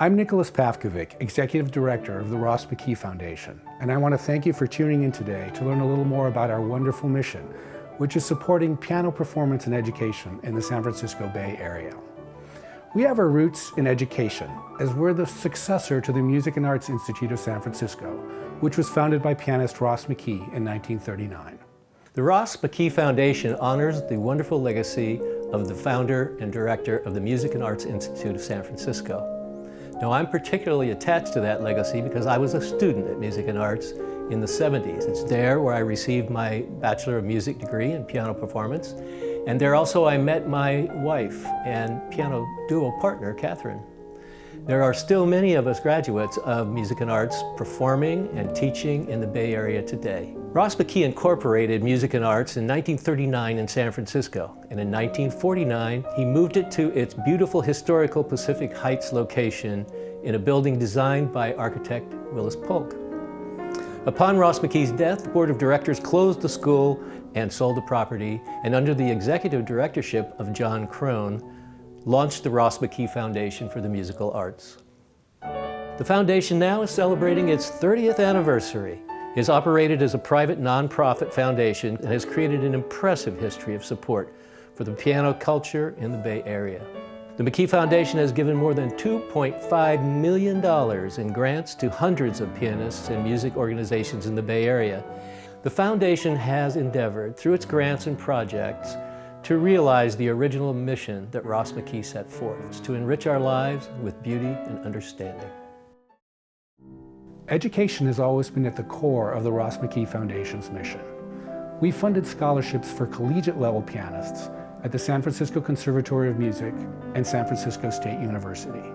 I'm Nicholas Pavkovic, Executive Director of the Ross McKee Foundation, and I want to thank you for tuning in today to learn a little more about our wonderful mission, which is supporting piano performance and education in the San Francisco Bay Area. We have our roots in education, as we're the successor to the Music and Arts Institute of San Francisco, which was founded by pianist Ross McKee in 1939. The Ross McKee Foundation honors the wonderful legacy of the founder and director of the Music and Arts Institute of San Francisco. Now, I'm particularly attached to that legacy because I was a student at Music and Arts in the 70s. It's there where I received my Bachelor of Music degree in piano performance. And there also I met my wife and piano duo partner, Catherine. There are still many of us graduates of Music and Arts performing and teaching in the Bay Area today. Ross McKee incorporated Music and Arts in 1939 in San Francisco, and in 1949 he moved it to its beautiful historical Pacific Heights location in a building designed by architect Willis Polk. Upon Ross McKee's death, the board of directors closed the school and sold the property, and under the executive directorship of John Crone, launched the Ross McKee Foundation for the Musical Arts. The foundation now is celebrating its 30th anniversary. It is operated as a private nonprofit foundation and has created an impressive history of support for the piano culture in the Bay Area. The McKee Foundation has given more than $2.5 million in grants to hundreds of pianists and music organizations in the Bay Area. The foundation has endeavored, through its grants and projects, to realize the original mission that Ross McKee set forth, to enrich our lives with beauty and understanding. Education has always been at the core of the Ross McKee Foundation's mission. We funded scholarships for collegiate-level pianists at the San Francisco Conservatory of Music and San Francisco State University.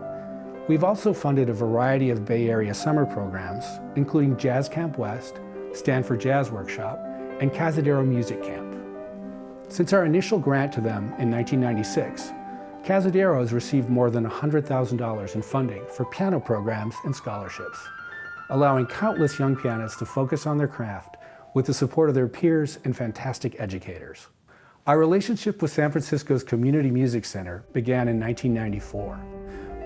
We've also funded a variety of Bay Area summer programs, including Jazz Camp West, Stanford Jazz Workshop, and Cazadero Music Camp. Since our initial grant to them in 1996, Cazadero has received more than $100,000 in funding for piano programs and scholarships, allowing countless young pianists to focus on their craft with the support of their peers and fantastic educators. Our relationship with San Francisco's Community Music Center began in 1994.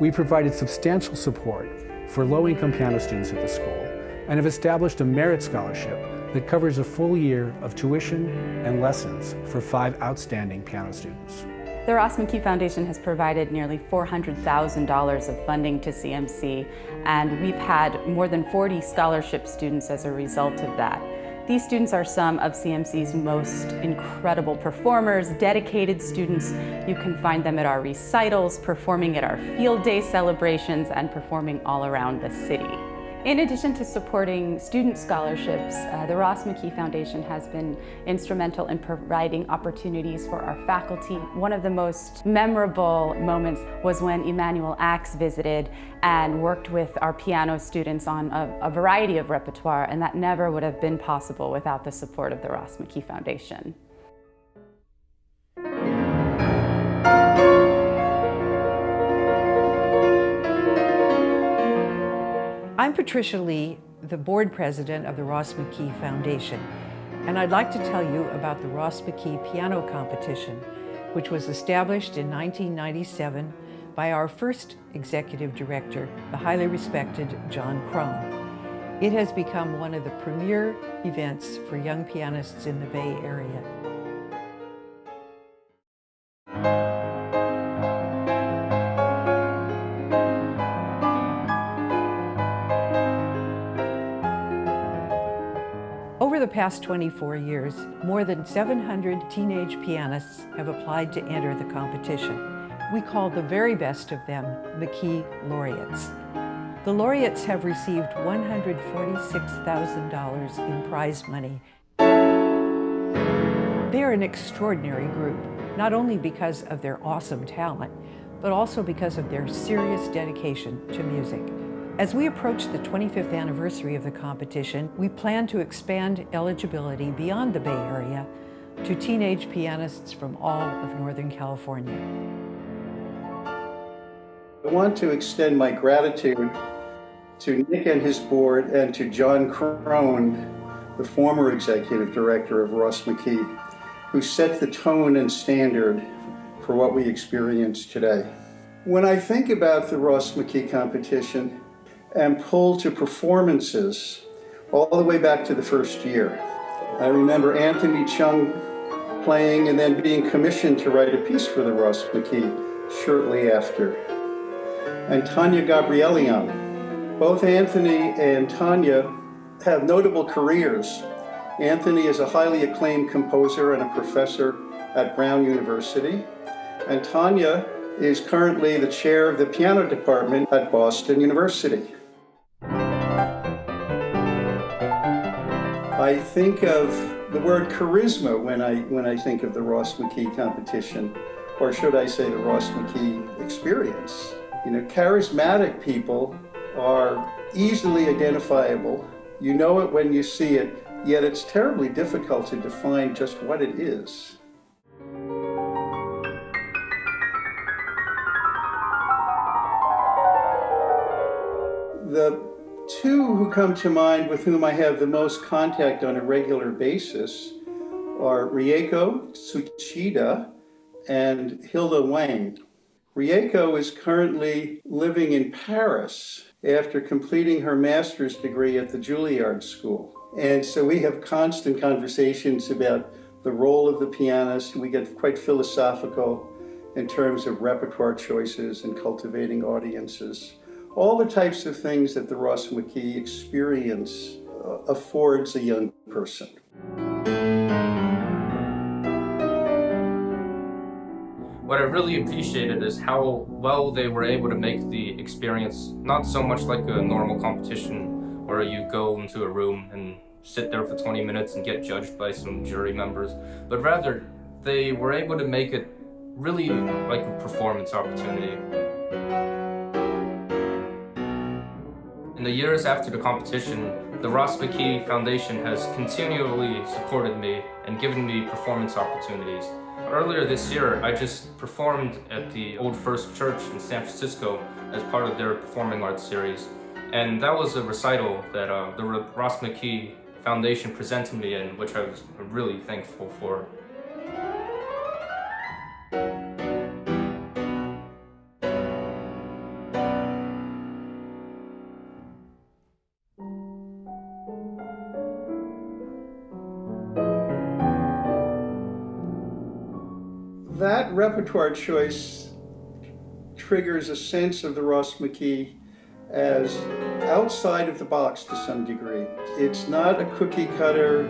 We provided substantial support for low-income piano students at the school and have established a merit scholarship that covers a full year of tuition and lessons for 5 outstanding piano students. The Ross McKee Foundation has provided nearly $400,000 of funding to CMC, and we've had more than 40 scholarship students as a result of that. These students are some of CMC's most incredible performers, dedicated students. You can find them at our recitals, performing at our field day celebrations, and performing all around the city. In addition to supporting student scholarships, the Ross McKee Foundation has been instrumental in providing opportunities for our faculty. One of the most memorable moments was when Emmanuel Axe visited and worked with our piano students on a variety of repertoire, and that never would have been possible without the support of the Ross McKee Foundation. I'm Patricia Lee, the board president of the Ross McKee Foundation, and I'd like to tell you about the Ross McKee Piano Competition, which was established in 1997 by our first executive director, the highly respected John Crone. It has become one of the premier events for young pianists in the Bay Area. Over the past 24 years, more than 700 teenage pianists have applied to enter the competition. We call the very best of them McKee Laureates. The laureates have received $146,000 in prize money. They are an extraordinary group, not only because of their awesome talent, but also because of their serious dedication to music. As we approach the 25th anniversary of the competition, we plan to expand eligibility beyond the Bay Area to teenage pianists from all of Northern California. I want to extend my gratitude to Nick and his board and to John Crone, the former executive director of Ross McKee, who set the tone and standard for what we experience today. When I think about the Ross McKee competition and pull to performances all the way back to the first year, I remember Anthony Chung playing and then being commissioned to write a piece for the Ross McKee shortly after. And Tanya Gabrielian. Both Anthony and Tanya have notable careers. Anthony is a highly acclaimed composer and a professor at Brown University. And Tanya is currently the chair of the piano department at Boston University. I think of the word charisma when I think of the Ross McKee competition, or should I say the Ross McKee experience. You know, charismatic people are easily identifiable. You know it when you see it, yet it's terribly difficult to define just what it is. The two who come to mind with whom I have the most contact on a regular basis are Rieko Tsuchida and Hilda Wang. Rieko is currently living in Paris after completing her master's degree at the Juilliard School. And so we have constant conversations about the role of the pianist. We get quite philosophical in terms of repertoire choices and cultivating audiences. All the types of things that the Ross McKee experience affords a young person. What I really appreciated is how well they were able to make the experience not so much like a normal competition where you go into a room and sit there for 20 minutes and get judged by some jury members, but rather they were able to make it really like a performance opportunity. In the years after the competition, the Ross McKee Foundation has continually supported me and given me performance opportunities. Earlier this year, I just performed at the Old First Church in San Francisco as part of their performing arts series. And that was a recital that the Ross McKee Foundation presented me in, which I was really thankful for. That repertoire choice triggers a sense of the Ross McKee as outside of the box to some degree. It's not a cookie cutter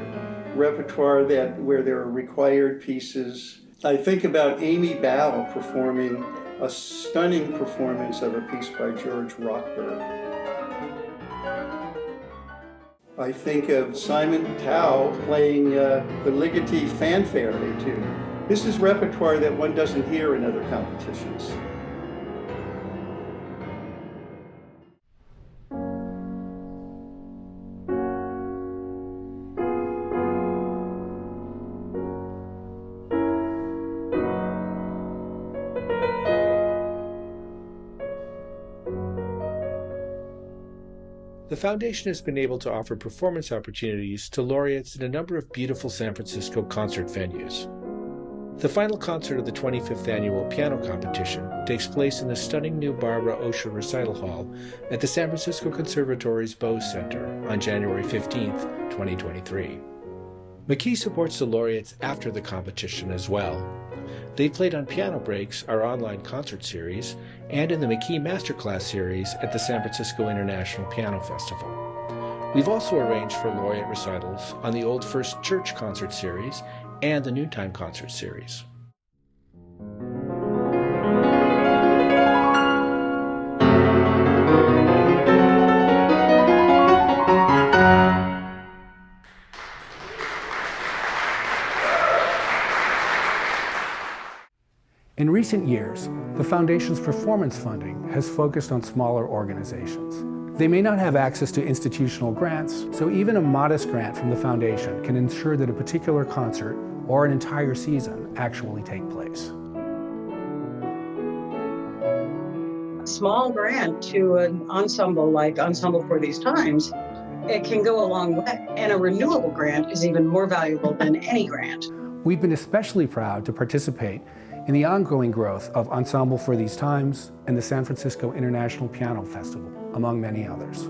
repertoire where there are required pieces. I think about Amy Ball performing a stunning performance of a piece by George Rochberg. I think of Simon Tao playing the Ligeti Fanfare Etude. This is repertoire that one doesn't hear in other competitions. The Foundation has been able to offer performance opportunities to laureates in a number of beautiful San Francisco concert venues. The final concert of the 25th Annual Piano Competition takes place in the stunning new Barbara Osher Recital Hall at the San Francisco Conservatory's Bose Center on January 15th, 2023. McKee supports the laureates after the competition as well. They played on Piano Breaks, our online concert series, and in the McKee Masterclass series at the San Francisco International Piano Festival. We've also arranged for laureate recitals on the Old First Church concert series and the Noontime concert series. In recent years, the Foundation's performance funding has focused on smaller organizations. They may not have access to institutional grants, so even a modest grant from the Foundation can ensure that a particular concert or an entire season actually take place. A small grant to an ensemble like Ensemble for These Times, it can go a long way. And a renewable grant is even more valuable than any grant. We've been especially proud to participate in the ongoing growth of Ensemble for These Times and the San Francisco International Piano Festival, among many others.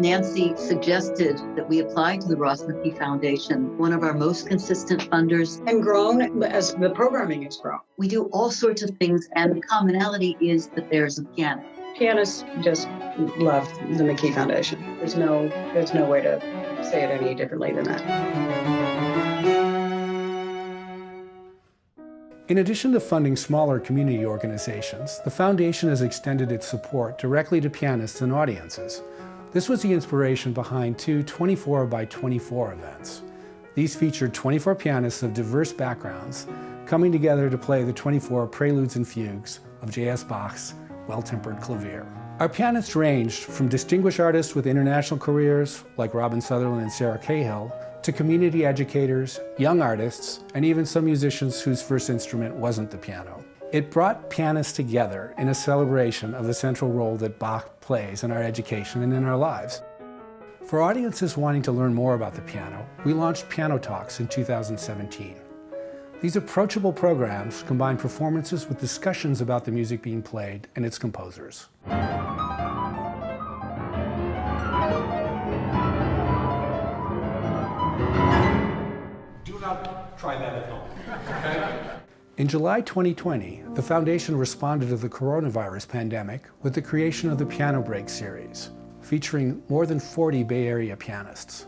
Nancy suggested that we apply to the Ross McKee Foundation, one of our most consistent funders. And grown as the programming has grown. We do all sorts of things, and the commonality is that there's a piano. Pianists just love the McKee Foundation. There's no way to say it any differently than that. In addition to funding smaller community organizations, the foundation has extended its support directly to pianists and audiences. This was the inspiration behind two 24 by 24 events. These featured 24 pianists of diverse backgrounds coming together to play the 24 preludes and fugues of J.S. Bach's Well-Tempered Clavier. Our pianists ranged from distinguished artists with international careers like Robin Sutherland and Sarah Cahill to community educators, young artists, and even some musicians whose first instrument wasn't the piano. It brought pianists together in a celebration of the central role that Bach plays in our education and in our lives. For audiences wanting to learn more about the piano, we launched Piano Talks in 2017. These approachable programs combine performances with discussions about the music being played and its composers. Do not try that at home, okay? In July 2020, the Foundation responded to the coronavirus pandemic with the creation of the Piano Break series, featuring more than 40 Bay Area pianists.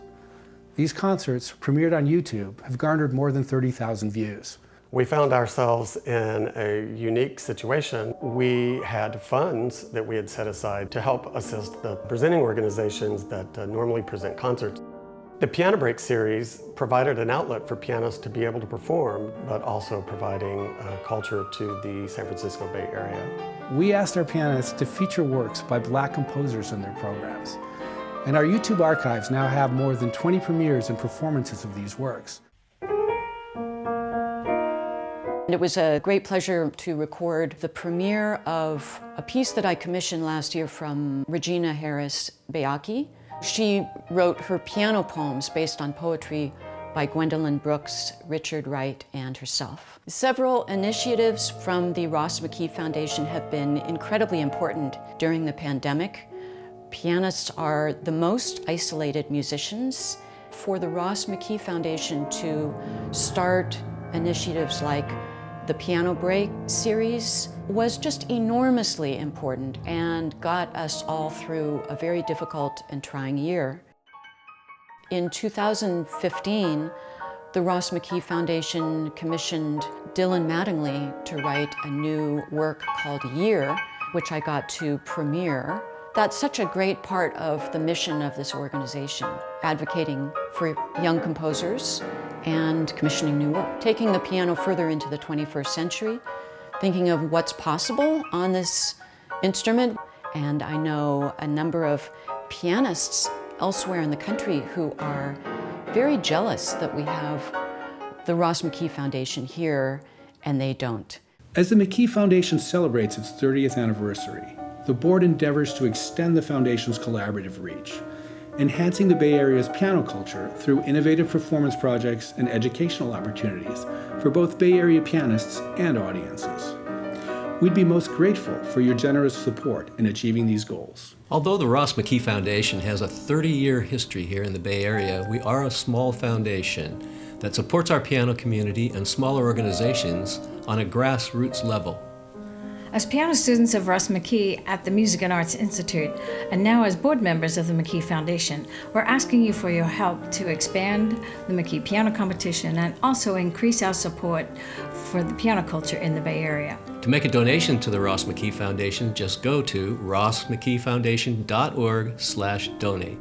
These concerts, premiered on YouTube, have garnered more than 30,000 views. We found ourselves in a unique situation. We had funds that we had set aside to help assist the presenting organizations that normally present concerts. The Piano Break series provided an outlet for pianists to be able to perform, but also providing culture to the San Francisco Bay Area. We asked our pianists to feature works by Black composers in their programs. And our YouTube archives now have more than 20 premieres and performances of these works. It was a great pleasure to record the premiere of a piece that I commissioned last year from Regina Harris Bayaki. She wrote her piano poems based on poetry by Gwendolyn Brooks, Richard Wright, and herself. Several initiatives from the Ross McKee Foundation have been incredibly important during the pandemic. Pianists are the most isolated musicians. For the Ross McKee Foundation to start initiatives like the Piano Break series was just enormously important and got us all through a very difficult and trying year. In 2015, the Ross McKee Foundation commissioned Dylan Mattingly to write a new work called Year, which I got to premiere. That's such a great part of the mission of this organization, advocating for young composers and commissioning new work, taking the piano further into the 21st century, thinking of what's possible on this instrument. And I know a number of pianists elsewhere in the country who are very jealous that we have the Ross McKee Foundation here and they don't. As the McKee Foundation celebrates its 30th anniversary, the board endeavors to extend the Foundation's collaborative reach, enhancing the Bay Area's piano culture through innovative performance projects and educational opportunities for both Bay Area pianists and audiences. We'd be most grateful for your generous support in achieving these goals. Although the Ross McKee Foundation has a 30-year history here in the Bay Area, we are a small foundation that supports our piano community and smaller organizations on a grassroots level. As piano students of Ross McKee at the Music and Arts Institute, and now as board members of the McKee Foundation, we're asking you for your help to expand the McKee Piano Competition and also increase our support for the piano culture in the Bay Area. To make a donation to the Ross McKee Foundation, just go to rossmckeefoundation.org/donate.